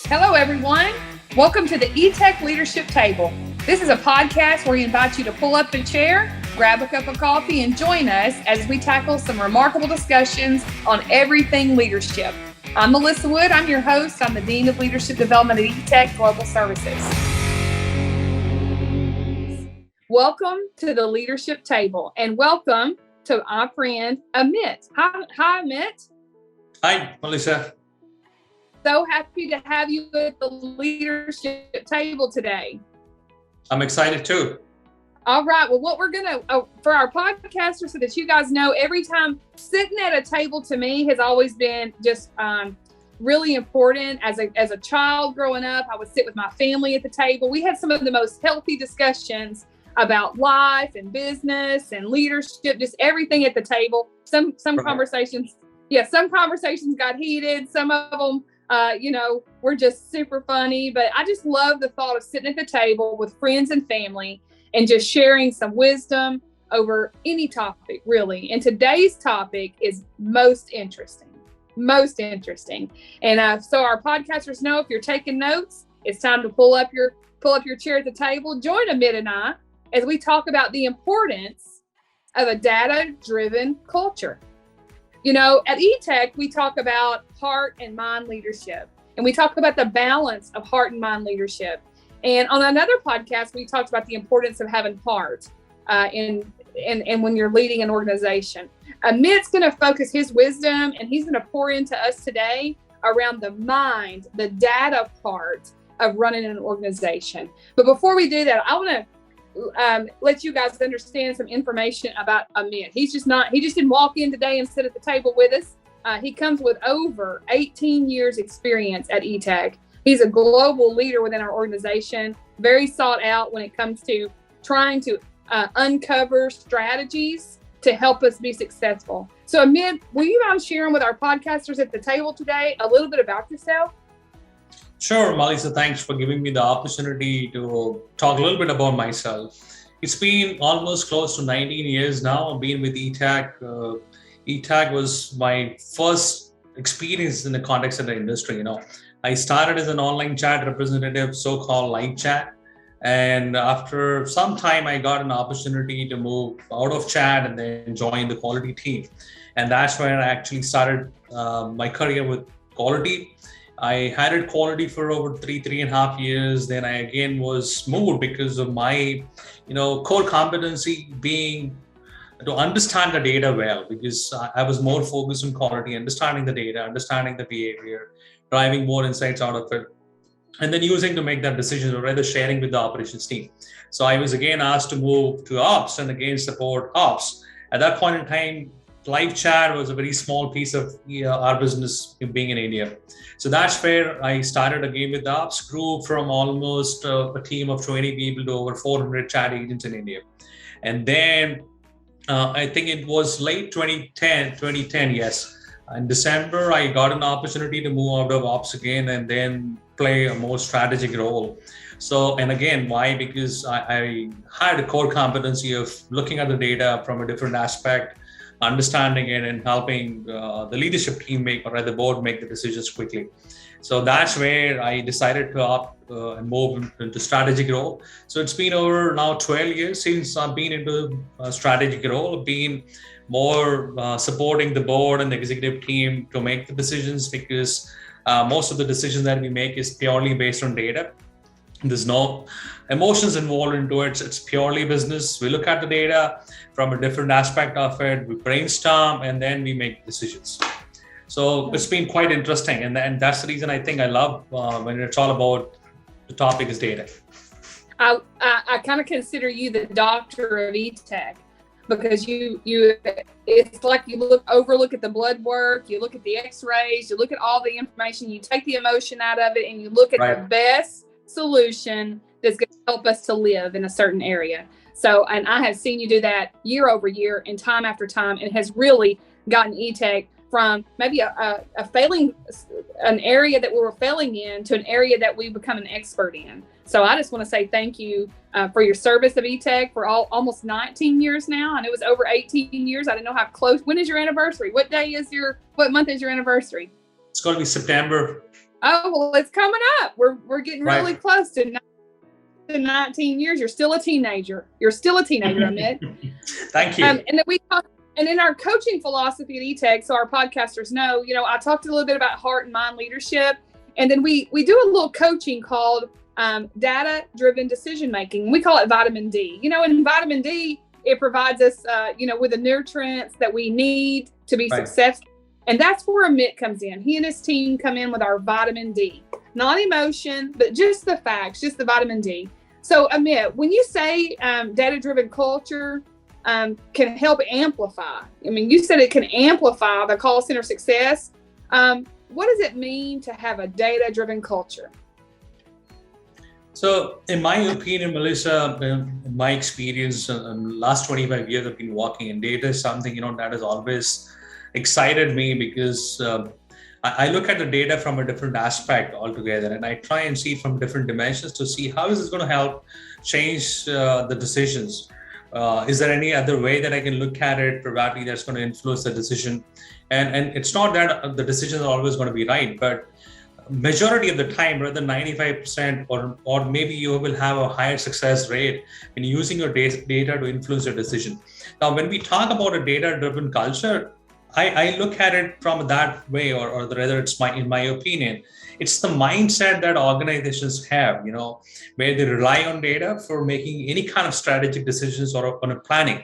Hello, everyone. Welcome to the Etech Leadership Table. This is a podcast where we invite you to pull up a chair, grab a cup of coffee, and join us as we tackle some remarkable discussions on everything leadership. I'm Melissa Wood. I'm your host. I'm the Dean of Leadership Development at Etech Global Services. Welcome to the Leadership Table, and welcome to our friend Amit. Hi, Amit. Hi, Melissa. So happy to have you at the leadership table today. I'm excited too. All right. Well, what we're going to, for our podcasters, so that you guys know, every time sitting at a table to me has always been just really important. As a child growing up, I would sit with my family at the table. We had some of the most healthy discussions about life and business and leadership, just everything at the table. Some conversations, some conversations got heated. Some of them, we're just super funny, but I just love the thought of sitting at the table with friends and family and just sharing some wisdom over any topic, really. And today's topic is most interesting. And so our podcasters know, if you're taking notes, it's time to pull up your chair at the table. Join Amit and I as we talk about the importance of a data-driven culture. You know, at Etech, we talk about heart and mind leadership, and we talk about the balance of heart and mind leadership. And on another podcast, we talked about the importance of having heart and when you're leading an organization. Amit's going to focus his wisdom, and he's going to pour into us today around the mind, the data part of running an organization. But before we do that, I want to let you guys understand some information about Amit. He just didn't walk in today and sit at the table with us. He comes with over 18 years experience at Etech. He's a global leader within our organization, very sought out when it comes to trying to uncover strategies to help us be successful. So Amit, will you mind sharing with our podcasters at the table today a little bit about yourself? Sure, Melissa, thanks for giving me the opportunity to talk a little bit about myself. It's been almost close to 19 years now. I've been with Etech. Etech was my first experience in the context of the industry. I started as an online chat representative, so-called live chat. And after some time, I got an opportunity to move out of chat and then join the quality team. And that's where I actually started my career with quality. I had quality for over three and a half years. Then I again was moved because of my, core competency being to understand the data well, because I was more focused on quality, understanding the data, understanding the behavior, driving more insights out of it, and then using to make that decision, or rather sharing with the operations team. So I was again asked to move to ops and again support ops. At that point in time, live chat was a very small piece of our business being in India. So that's where I started again with the ops, grew from almost a team of 20 people to over 400 chat agents in India. And then I think it was late 2010, yes. In December, I got an opportunity to move out of ops again and then play a more strategic role. So, and again, why? Because I had a core competency of looking at the data from a different aspect, understanding it, and helping the leadership team or the board make the decisions quickly. So that's where I decided to opt and move into strategic role. So it's been over now 12 years since I've been into a strategic role, been more supporting the board and the executive team to make the decisions, because most of the decisions that we make is purely based on data. There's no emotions involved into it. It's purely business. We look at the data from a different aspect of it. We brainstorm and then we make decisions. So it's been quite interesting. And that's the reason I think I love when it's all about the topic is data. I kind of consider you the doctor of Etech, because it's like you overlook at the blood work, you look at the x-rays, you look at all the information, you take the emotion out of it, and you look at the best solution that's going to help us to live in a certain area. So, and I have seen you do that year over year and time after time, and has really gotten Etech from maybe an area that we were failing in to an area that we've become an expert in. So I just want to say thank you for your service of Etech for almost 19 years now. And it was over 18 years. I didn't know how close. When is your anniversary? What month is your anniversary? It's going to be September Oh, well, it's coming up. We're getting really Right. close to 19 years. You're still a teenager. Amit. Thank you. And then we talk, and in our coaching philosophy at Etech, so our podcasters know, I talked a little bit about heart and mind leadership, and then we do a little coaching called data-driven decision making. We call it vitamin D. And vitamin D, it provides us, with the nutrients that we need to be successful. And that's where Amit comes in. He and his team come in with our vitamin D, not emotion, but just the facts, just the vitamin D. So Amit, when you say data-driven culture can help amplify, you said it can amplify the call center success. What does it mean to have a data-driven culture? So, in my opinion, Melissa, in my experience, last 25 years I've been working in data is something, that has always excited me because I look at the data from a different aspect altogether, and I try and see it from different dimensions to see how is this going to help change the decisions. Is there any other way that I can look at it, probably that's going to influence the decision? And it's not that the decisions are always going to be right, but majority of the time, rather than 95%, or maybe you will have a higher success rate in using your data to influence your decision. Now, when we talk about a data-driven culture, I look at it from that way, or rather, in my opinion, it's the mindset that organizations have, where they rely on data for making any kind of strategic decisions or on a planning.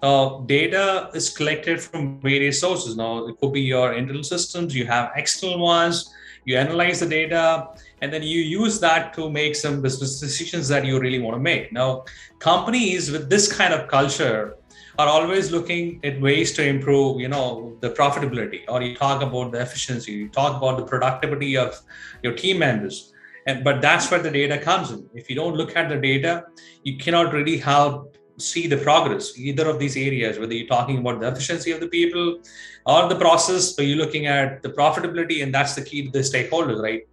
Data is collected from various sources. Now, it could be your internal systems, you have external ones, you analyze the data, and then you use that to make some business decisions that you really want to make. Now, companies with this kind of culture are always looking at ways to improve, the profitability, or you talk about the efficiency, you talk about the productivity of your team members. But that's where the data comes in. If you don't look at the data, you cannot really help see the progress, either of these areas, whether you're talking about the efficiency of the people or the process, or you're looking at the profitability, and that's the key to the stakeholders, right?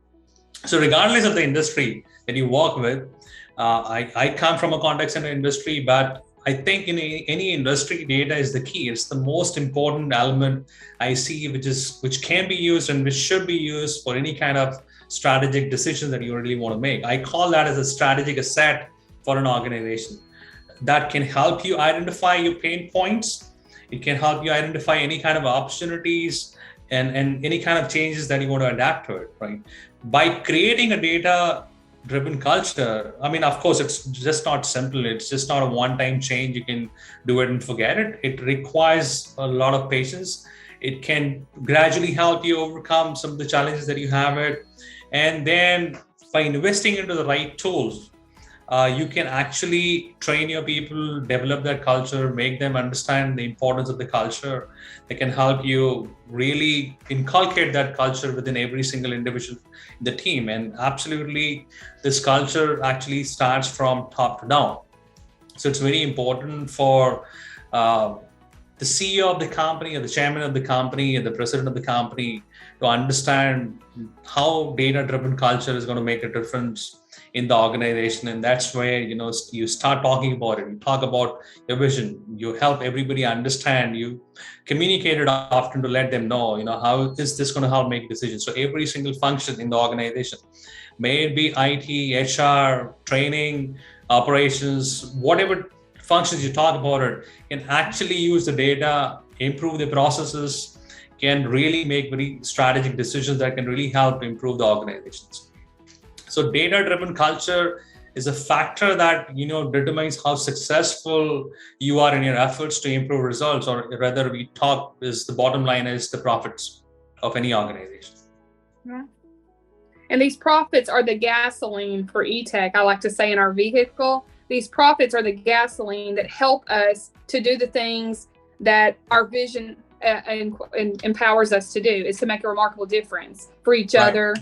So regardless of the industry that you work with, I come from a contact center industry, but I think in any industry, data is the key. It's the most important element I see, which can be used and which should be used for any kind of strategic decision that you really want to make. I call that as a strategic asset for an organization that can help you identify your pain points. It can help you identify any kind of opportunities and any kind of changes that you want to adapt to it, right? By creating a data-driven culture, of course, it's just not simple. It's just not a one-time change. You can do it and forget it. It requires a lot of patience. It can gradually help you overcome some of the challenges that you have it. And then by investing into the right tools, you can actually train your people, develop that culture, make them understand the importance of the culture. They can help you really inculcate that culture within every single individual in the team. And absolutely, this culture actually starts from top to down. So it's very important for the CEO of the company, or the chairman of the company, or the president of the company to understand how data-driven culture is going to make a difference in the organization. And that's where you start talking about it. You talk about your vision, you help everybody understand, you communicate it often to let them know, how is this going to help make decisions. So every single function in the organization, may it be IT, HR, training, operations, whatever functions you talk about it, can actually use the data, improve the processes, can really make very strategic decisions that can really help improve the organizations. So data-driven culture is a factor that determines how successful you are in your efforts to improve results, or rather, we talk is the bottom line is the profits of any organization. Yeah. And these profits are the gasoline for Etech. I like to say in our vehicle, these profits are the gasoline that help us to do the things that our vision empowers us to do, is to make a remarkable difference for each other,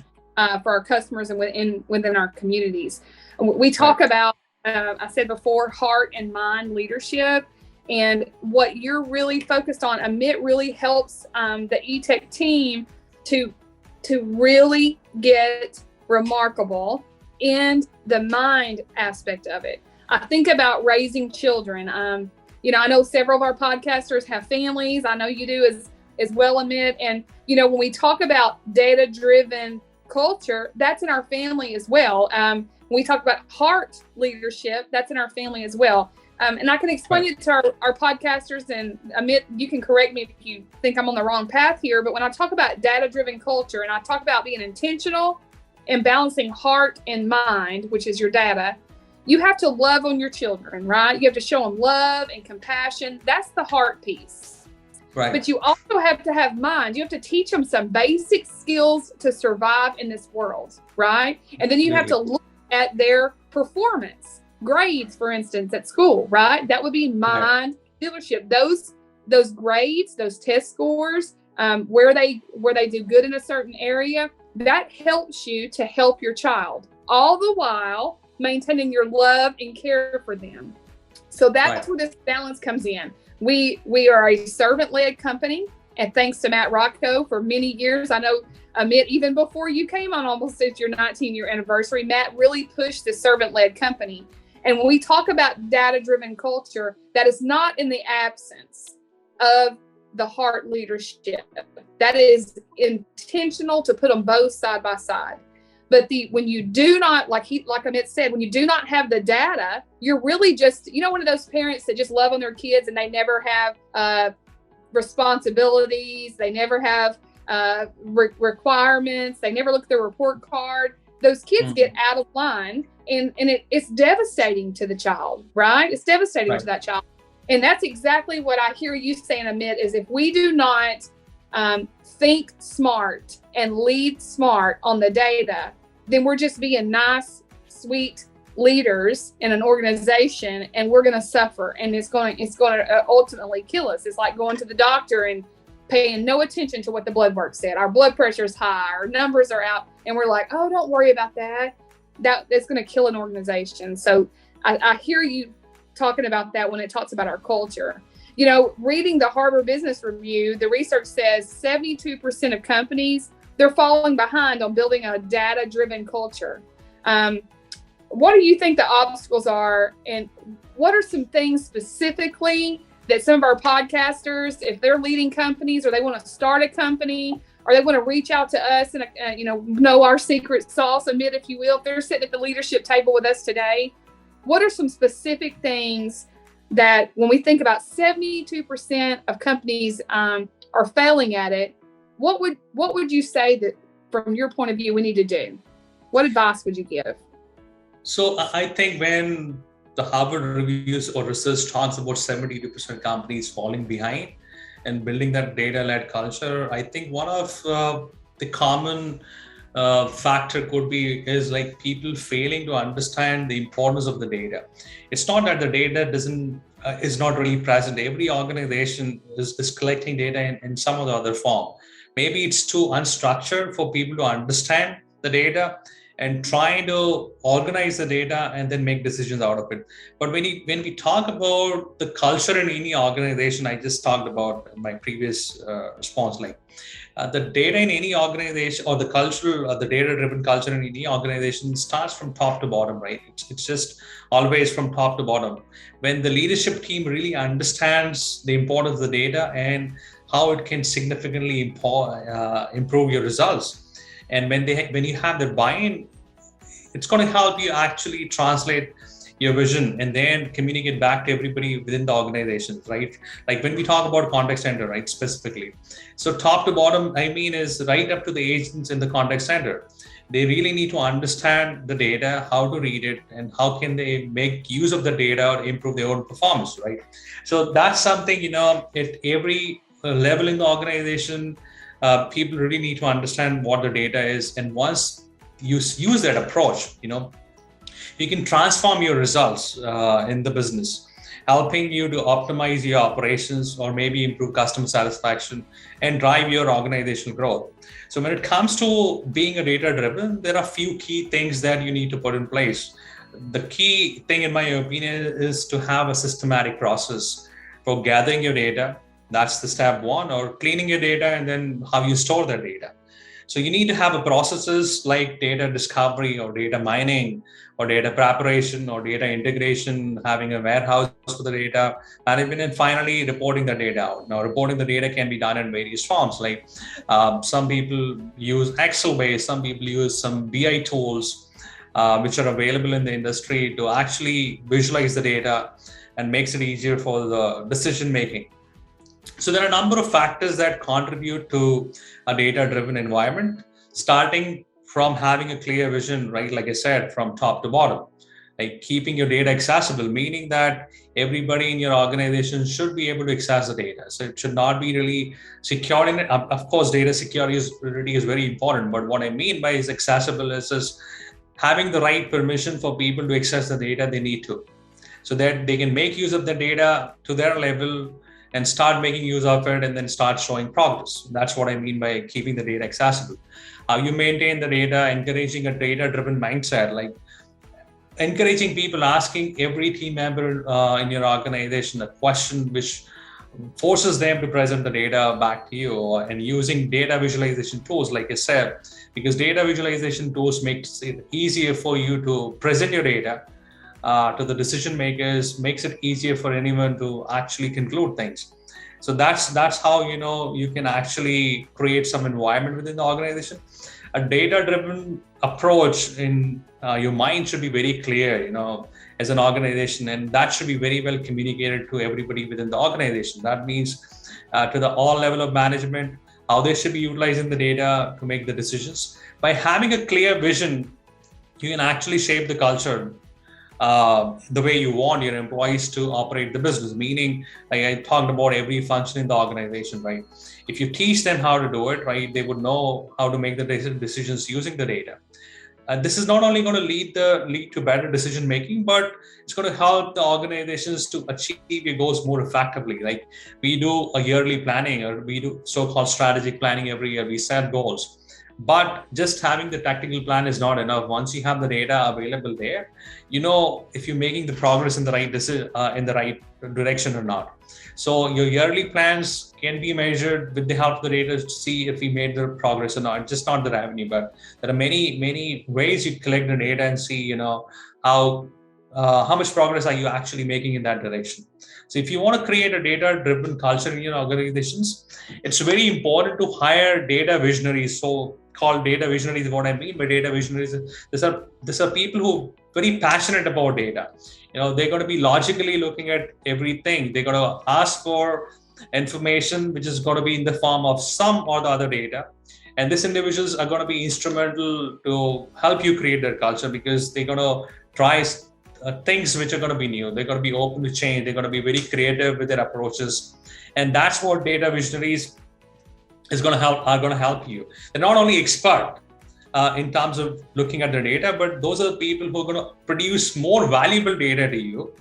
for our customers, and within our communities. We talk about, I said before, heart and mind leadership, and what you're really focused on. Amit really helps the Etech team to really get remarkable in the mind aspect of it. I think about raising children. I know several of our podcasters have families. I know you do as well, Amit. And when we talk about data-driven culture, that's in our family as well. When we talk about heart leadership, that's in our family as well. And I can explain it to our podcasters, and Amit, you can correct me if you think I'm on the wrong path here. But when I talk about data-driven culture and I talk about being intentional and balancing heart and mind, which is your data, you have to love on your children, right? You have to show them love and compassion. That's the heart piece. Right. But you also have to have mind. You have to teach them some basic skills to survive in this world, right? And then you have to look at their performance. Grades, for instance, at school, right? That would be mind leadership. Those grades, those test scores, where they do good in a certain area, that helps you to help your child, all the while maintaining your love and care for them. So that's where this balance comes in. We are a servant-led company, and thanks to Matt Rocco for many years. I know, Amit, even before you came on, almost at your 19-year anniversary, Matt really pushed the servant-led company. And when we talk about data-driven culture, that is not in the absence of the heart leadership. That is intentional to put them both side by side. But when you do not, like Amit said, when you do not have the data, you're really just, one of those parents that just love on their kids and they never have responsibilities. They never have requirements. They never look at their report card. Those kids get out of line, and it's devastating to the child, right? It's devastating to that child. And that's exactly what I hear you saying, Amit, is if we do not think smart and lead smart on the data, then we're just being nice, sweet leaders in an organization, and we're going to suffer, and it's going to ultimately kill us. It's like going to the doctor and paying no attention to what the blood work said. Our blood pressure is high, our numbers are out, and we're like, oh, don't worry about that. That's going to kill an organization. So I hear you talking about that when it talks about our culture. Reading the Harvard Business Review, the research says 72% of companies, they're falling behind on building a data-driven culture. What do you think the obstacles are, and what are some things specifically that some of our podcasters, if they're leading companies or they want to start a company or they want to reach out to us and know our secret sauce, Amit, if you will, if they're sitting at the leadership table with us today, what are some specific things that when we think about 72% of companies are failing at it, what would you say that from your point of view we need to do? What advice would you give? So I think when the Harvard reviews or research talks about 72% companies falling behind and building that data-led culture, I think one of the common factor is like people failing to understand the importance of the data. It's not that the data is not really present. Every organization is collecting data in some or the other form. Maybe it's too unstructured for people to understand the data and trying to organize the data and then make decisions out of it. But when we talk about the culture in any organization, I just talked about in my previous response, like the data in any organization or the cultural, the data-driven culture in any organization starts from top to bottom, right? It's just always from top to bottom. When the leadership team really understands the importance of the data and how it can significantly improve your results. And when you have the buy-in, it's going to help you actually translate your vision and then communicate back to everybody within the organization, right? Like when we talk about contact center, right, specifically. So top to bottom, I mean, is right up to the agents in the contact center. They really need to understand the data, how to read it, and how can they make use of the data or improve their own performance, right? So that's something, at every level in the organization, people really need to understand what the data is. And once you use that approach, you can transform your results in the business, helping you to optimize your operations or maybe improve customer satisfaction and drive your organizational growth. So when it comes to being a data-driven, there are a few key things that you need to put in place. The key thing, in my opinion, is to have a systematic process for gathering your data. That's the step one, or cleaning your data and then how you store that data. So you need to have a processes like data discovery or data mining or data preparation or data integration, having a warehouse for the data, and then finally reporting the data out. Now, reporting the data can be done in various forms. Like some people use Excel based, some people use some BI tools, which are available in the industry to actually visualize the data and makes it easier for the decision making. So there are a number of factors that contribute to a data-driven environment, starting from having a clear vision, right? Like I said, from top to bottom, like keeping your data accessible, meaning that everybody in your organization should be able to access the data. So it should not be really secured in it. Of course, data security is very important, but what I mean by is accessible is having the right permission for people to access the data they need to, so that they can make use of the data to their level and start making use of it and then start showing progress. That's what I mean by keeping the data accessible. How you maintain the data, encouraging a data-driven mindset, like encouraging people, asking every team member in your organization a question which forces them to present the data back to you, and using data visualization tools, like I said, because data visualization tools makes it easier for you to present your data to the decision makers, makes it easier for anyone to actually conclude things. So that's how you can actually create some environment within the organization. A data-driven approach in your mind should be very clear, as an organization, and that should be very well communicated to everybody within the organization. That means to the all level of management, how they should be utilizing the data to make the decisions. By having a clear vision, you can actually shape the culture the way you want your employees to operate the business. Meaning, like I talked about every function in the organization, right? If you teach them how to do it, right, they would know how to make the decisions using the data. This is not only going to lead to better decision making, but it's going to help the organizations to achieve your goals more effectively. Like we do a yearly planning, or we do so-called strategic planning every year. We set goals. But just having the tactical plan is not enough. Once you have the data available there, if you're making the progress in the right direction or not. So your yearly plans can be measured with the help of the data to see if we made the progress or not. Just not the revenue, but there are many ways you collect the data and see, how much progress are you actually making in that direction. So if you want to create a data-driven culture in your organizations, it's very important to hire data visionaries. So called data visionaries. What I mean by data visionaries, these are people who are very passionate about data. They're going to be logically looking at everything. They're going to ask for information which is going to be in the form of some or the other data. And these individuals are going to be instrumental to help you create their culture, because they're going to try things which are going to be new. They're going to be open to change. They're going to be very creative with their approaches. And that's what data visionaries are going to help you. They're not only expert in terms of looking at the data, but those are the people who are going to produce more valuable data to you,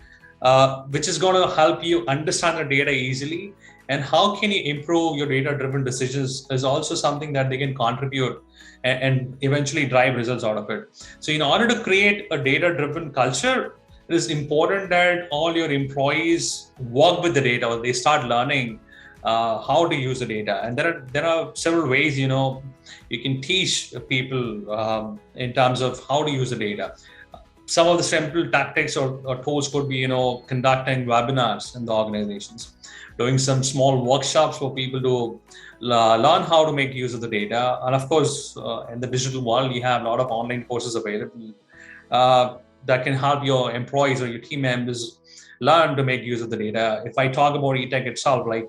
which is going to help you understand the data easily. And how can you improve your data-driven decisions is also something that they can contribute and eventually drive results out of it. So in order to create a data-driven culture, it is important that all your employees work with the data, or they start learning how to use the data. And there are several ways, you can teach people in terms of how to use the data. Some of the simple tactics or tools could be, conducting webinars in the organizations, doing some small workshops for people to learn how to make use of the data. And of course, in the digital world, you have a lot of online courses available that can help your employees or your team members learn to make use of the data. If I talk about Etech itself, like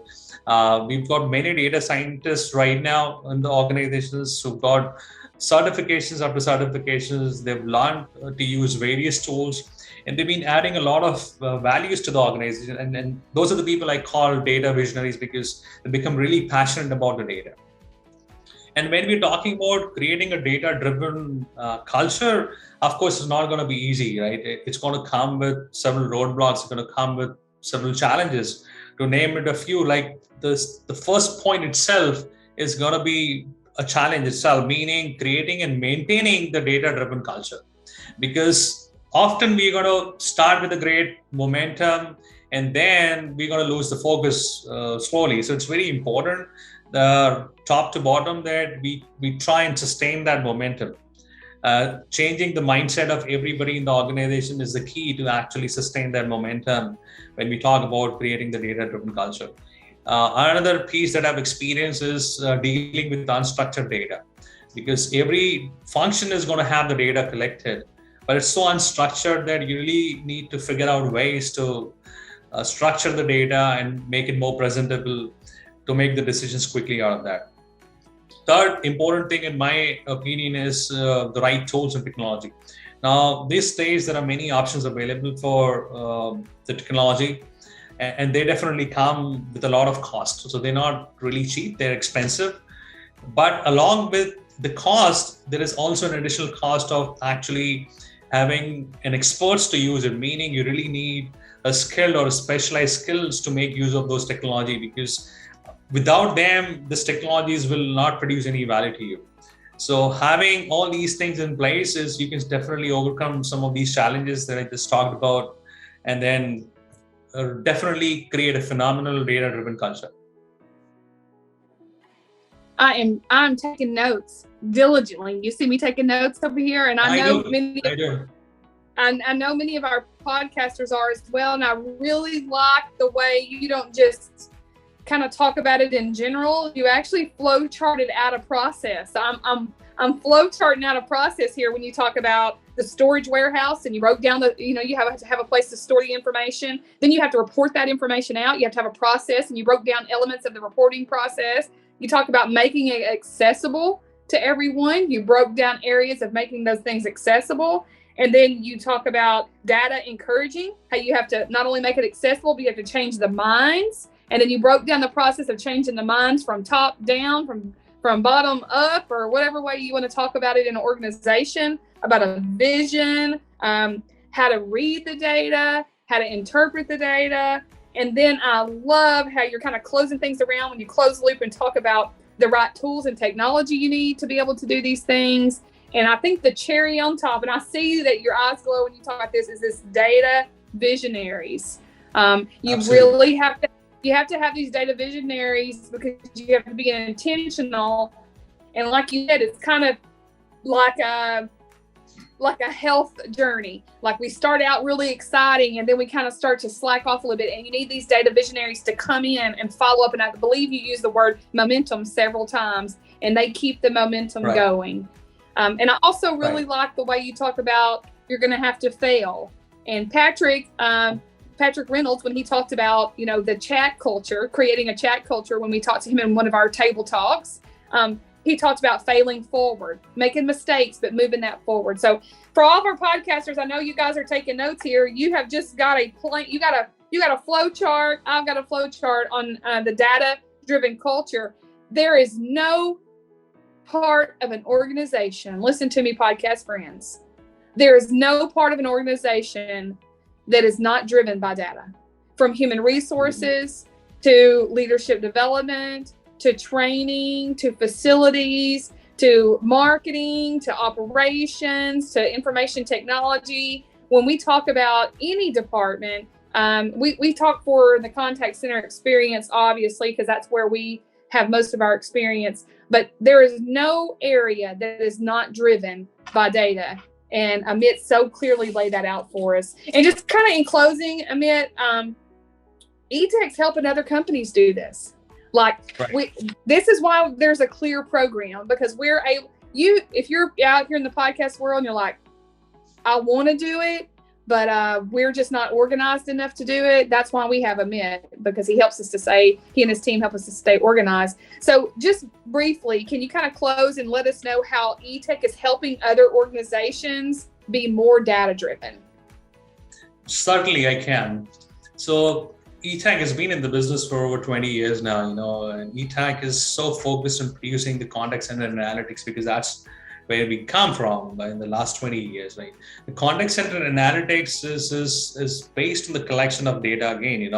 we've got many data scientists right now in the organizations who've got certifications after certifications. They've learned to use various tools, and they've been adding a lot of values to the organization. And those are the people I call data visionaries, because they become really passionate about the data. And when we're talking about creating a data-driven culture, of course, it's not going to be easy, right? It's going to come with several roadblocks. It's going to come with several challenges. To name it a few, like the first point itself is going to be a challenge itself, meaning creating and maintaining the data-driven culture. Because often we're going to start with a great momentum, and then we're going to lose the focus slowly. So it's very important top to bottom that we try and sustain that momentum. Changing the mindset of everybody in the organization is the key to actually sustain that momentum when we talk about creating the data-driven culture. Another piece that I've experienced is dealing with unstructured data, because every function is going to have the data collected, but it's so unstructured that you really need to figure out ways to structure the data and make it more presentable to make the decisions quickly out of that. Third important thing, in my opinion, is the right tools and technology. Now, these days, there are many options available for the technology, and they definitely come with a lot of cost. So they're not really cheap, they're expensive. But along with the cost, there is also an additional cost of actually having an experts to use it, meaning you really need a skilled or a specialized skills to make use of those technology, because without them, these technologies will not produce any value to you. So having all these things in place is you can definitely overcome some of these challenges that I just talked about, and then definitely create a phenomenal data-driven culture. I'm taking notes diligently. You see me taking notes over here, and I know many of our podcasters are as well. And I really like the way you don't just kind of talk about it in general. You actually flow charted out a process. I'm flow charting out a process here when you talk about the storage warehouse, and you wrote down you have to have a place to store the information. Then you have to report that information out. You have to have a process, and you broke down elements of the reporting process. You talk about making it accessible to everyone. You broke down areas of making those things accessible. And then you talk about data encouraging, how you have to not only make it accessible, but you have to change the minds. And then you broke down the process of changing the minds from top down, from bottom up, or whatever way you want to talk about it in an organization, about a vision, how to read the data, how to interpret the data. And then I love how you're kind of closing things around when you close the loop and talk about the right tools and technology you need to be able to do these things. And I think the cherry on top, and I see that your eyes glow when you talk about this, is this data visionaries. You really have to have these data visionaries, because you have to be intentional. And like you said, it's kind of like a health journey. Like we start out really exciting, and then we kind of start to slack off a little bit. And you need these data visionaries to come in and follow up. And I believe you use the word momentum several times, and they keep the momentum going. And I also really like the way you talk about you're going to have to fail. And Patrick Reynolds, when he talked about, the chat culture, creating a chat culture, when we talked to him in one of our table talks, he talked about failing forward, making mistakes, but moving that forward. So for all of our podcasters, I know you guys are taking notes here. You have just got a plan. You got a flow chart. I've got a flow chart on the data-driven culture. There is no part of an organization, listen to me, podcast friends, there is no part of an organization that is not driven by data, from human resources to leadership development, to training, to facilities, to marketing, to operations, to information technology. When we talk about any department, we talk for the contact center experience, obviously, because that's where we have most of our experience. But there is no area that is not driven by data. And Amit so clearly laid that out for us. And just kind of in closing, Amit, Etech's helping other companies do this. This is why there's a clear program, because if you're out here in the podcast world and you're like, I want to do it, but we're just not organized enough to do it. That's why we have Amit, because he and his team help us to stay organized. So just briefly, can you kind of close and let us know how Etech is helping other organizations be more data driven? Certainly I can. So Etech has been in the business for over 20 years now, and Etech is so focused on producing the contact center analytics, because that's where we come from in the last 20 years, right? The contact center analytics is based on the collection of data again,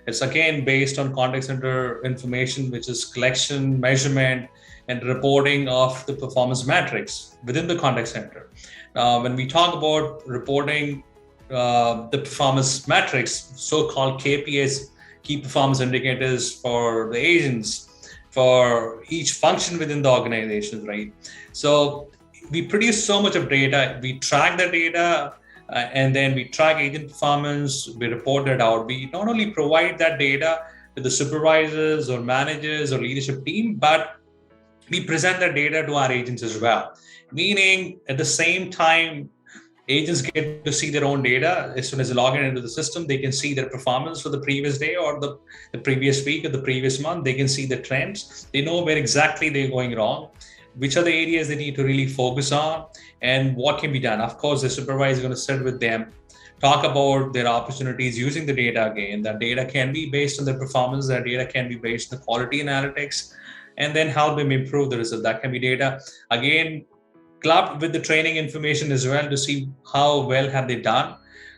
It's again based on contact center information, which is collection, measurement, and reporting of the performance metrics within the contact center. When we talk about reporting the performance metrics, so-called KPIs, key performance indicators for the agents, for each function within the organization, right? So we produce so much of data, we track the data, and then we track agent performance, we report it out. We not only provide that data to the supervisors or managers or leadership team, but we present that data to our agents as well. Meaning, at the same time, agents get to see their own data. As soon as they log in into the system, they can see their performance for the previous day or the previous week or the previous month. They can see the trends. They know where exactly they're going wrong, which are the areas they need to really focus on, and what can be done. Of course, the supervisor is going to sit with them, talk about their opportunities using the data again. That data can be based on their performance, that data can be based on the quality analytics, and then help them improve the result. That can be data, again, clubbed with the training information as well to see how well have they done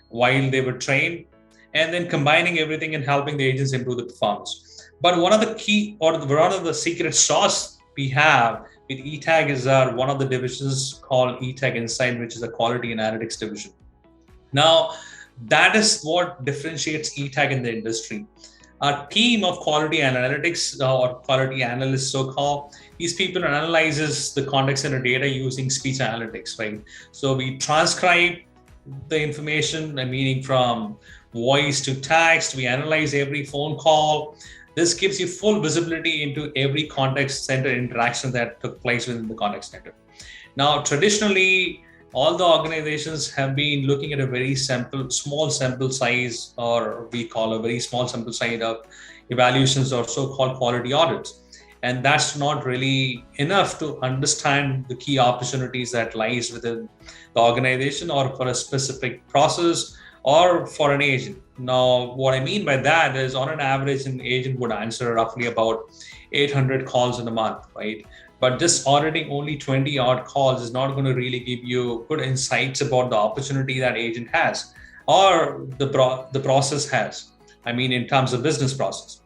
while they were trained, and then combining everything and helping the agents improve the performance. But one of the key or one of the secret sauce we have with Etech is one of the divisions called Etech Insight, which is a quality analytics division. Now, that is what differentiates Etech in the industry. A team of quality analytics or quality analysts, so-called, these people analyzes the contact center data using speech analytics, right? So we transcribe the information, meaning from voice to text. We analyze every phone call. This gives you full visibility into every contact center interaction that took place within the contact center. Now, traditionally, all the organizations have been looking at a very small sample size, or we call a very small sample size of evaluations or so-called quality audits. And that's not really enough to understand the key opportunities that lies within the organization or for a specific process or for an agent. Now, what I mean by that is, on an average, an agent would answer roughly about 800 calls in a month, right? But just auditing only 20 odd calls is not going to really give you good insights about the opportunity that agent has or the process has. I mean, in terms of business process.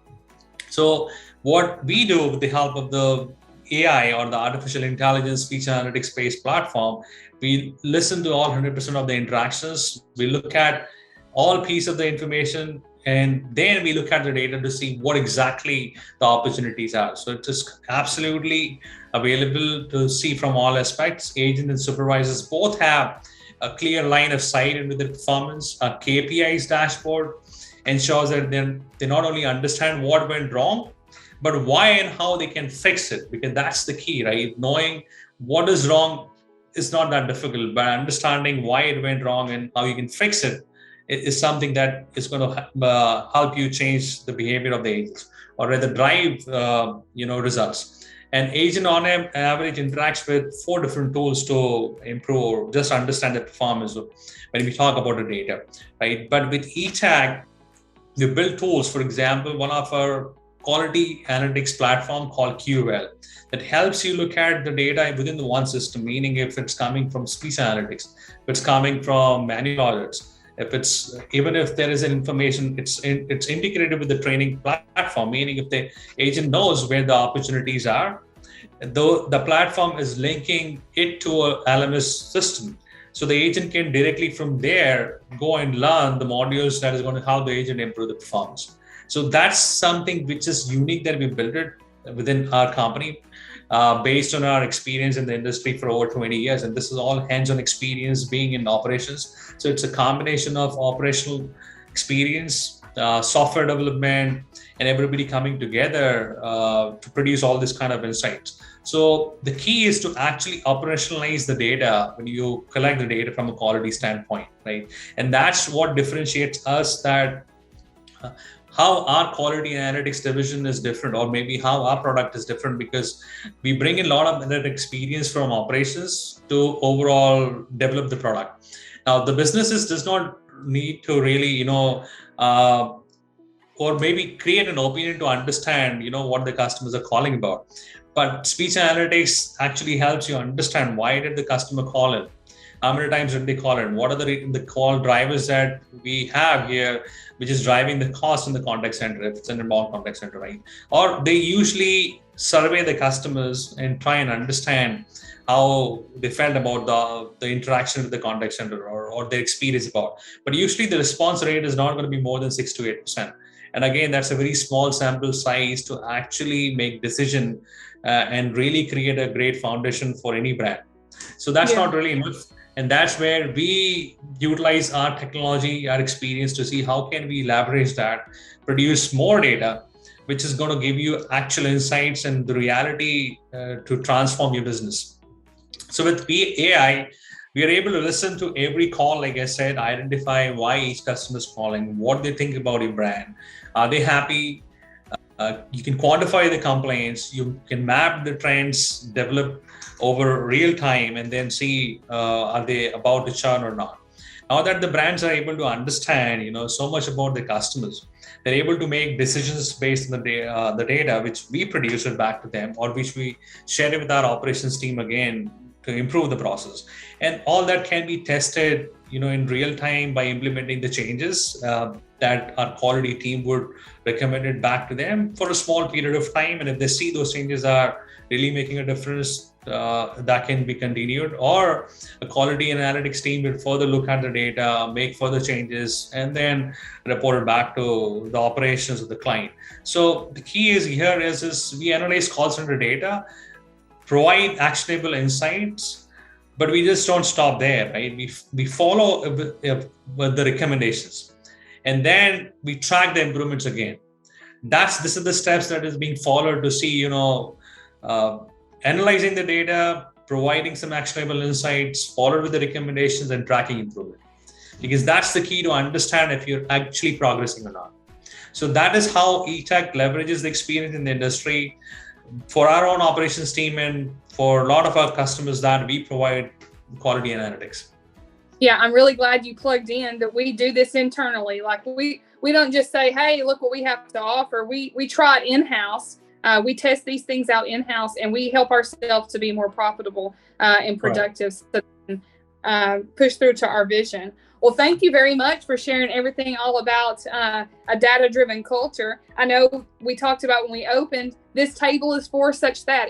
So what we do with the help of the AI or the artificial intelligence speech analytics based platform, we listen to all 100% of the interactions. We look at all piece of the information, and then we look at the data to see what exactly the opportunities are. So it is absolutely available to see from all aspects. Agents and supervisors both have a clear line of sight into their performance. A KPIs dashboard ensures that they not only understand what went wrong, but why and how they can fix it, because that's the key, right? Knowing what is wrong is not that difficult, but understanding why it went wrong and how you can fix it is something that is going to help you change the behavior of the agents, or rather drive results. An agent on average interacts with 4 different tools to improve or just understand the performance when we talk about the data, right? But with Etech, we build tools. For example, one of our quality analytics platform called QL that helps you look at the data within the one system, meaning if it's coming from speech analytics, if it's coming from manual audits, even if there is an information, it's integrated with the training platform, meaning if the agent knows where the opportunities are, though the platform is linking it to a LMS system. So the agent can directly from there go and learn the modules that is going to help the agent improve the performance. So that's something which is unique that we built it within our company. Based on our experience in the industry for over 20 years. And this is all hands-on experience being in operations. So it's a combination of operational experience, software development, and everybody coming together to produce all this kind of insights. So the key is to actually operationalize the data when you collect the data from a quality standpoint, right? And that's what differentiates us, that how our quality analytics division is different, or maybe how our product is different, because we bring in a lot of that experience from operations to overall develop the product. Now, the businesses does not need to really, or maybe create an opinion to understand, what the customers are calling about. But speech analytics actually helps you understand, why did the customer call in? How many times did they call in? What are the call drivers that we have here, which is driving the cost in the contact center, if it's an inbound contact center, right? Or they usually survey the customers and try and understand how they felt about the interaction with the contact center or their experience about. But usually the response rate is not going to be more than 6 to 8%. And again, that's a very small sample size to actually make decision and really create a great foundation for any brand. So that's not really enough. And that's where we utilize our technology, our experience to see how can we leverage that, produce more data, which is going to give you actual insights and the reality to transform your business. So with AI, we are able to listen to every call, like I said, identify why each customer is calling, what they think about your brand. Are they happy? You can quantify the complaints, you can map the trends, develop over real time, and then see are they about to churn or not. Now that the brands are able to understand, so much about the customers, they're able to make decisions based on the data which we produce it back to them, or which we share it with our operations team again to improve the process. And all that can be tested, in real time by implementing the changes that our quality team would recommend it back to them for a small period of time. And if they see those changes are really making a difference, that can be continued, or a quality analytics team will further look at the data, make further changes, and then report it back to the operations of the client. So the key is here is we analyze call center data, provide actionable insights, but we just don't stop there, right? We follow with the recommendations, and then we track the improvements again. This is the steps that is being followed to see, analyzing the data, providing some actionable insights, followed with the recommendations, and tracking improvement. Because that's the key to understand if you're actually progressing or not. So that is how Etech leverages the experience in the industry for our own operations team and for a lot of our customers that we provide quality analytics. Yeah, I'm really glad you plugged in that we do this internally. Like we don't just say, hey, look what we have to offer. We try it in-house. We test these things out in-house, and we help ourselves to be more profitable and productive, so we can push through to our vision. Well, thank you very much for sharing everything all about a data-driven culture. I know we talked about when we opened, this table is for such that.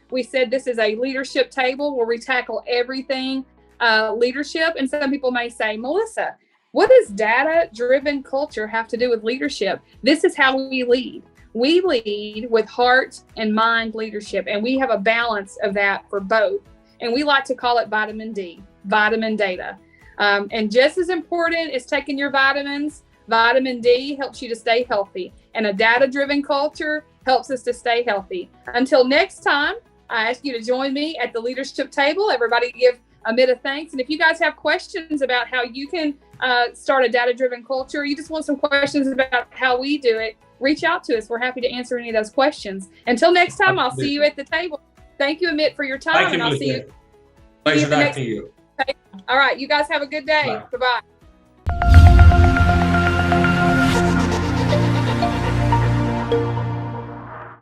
We said this is a leadership table where we tackle everything leadership. And some people may say, Melissa, what does data-driven culture have to do with leadership? This is how we lead. We lead with heart and mind leadership, and we have a balance of that for both. And we like to call it vitamin D, vitamin data. And just as important as taking your vitamins, vitamin D helps you to stay healthy. And a data-driven culture helps us to stay healthy. Until next time, I ask you to join me at the leadership table. Everybody give Amit a thanks. And if you guys have questions about how you can start a data-driven culture, you just want some questions about how we do it, reach out to us. We're happy to answer any of those questions. Until next time, I'll see you at the table. Thank you, Amit, for your time. Thank you, and I'll see you. Pleasure to you. All right. You guys have a good day. Bye. Goodbye.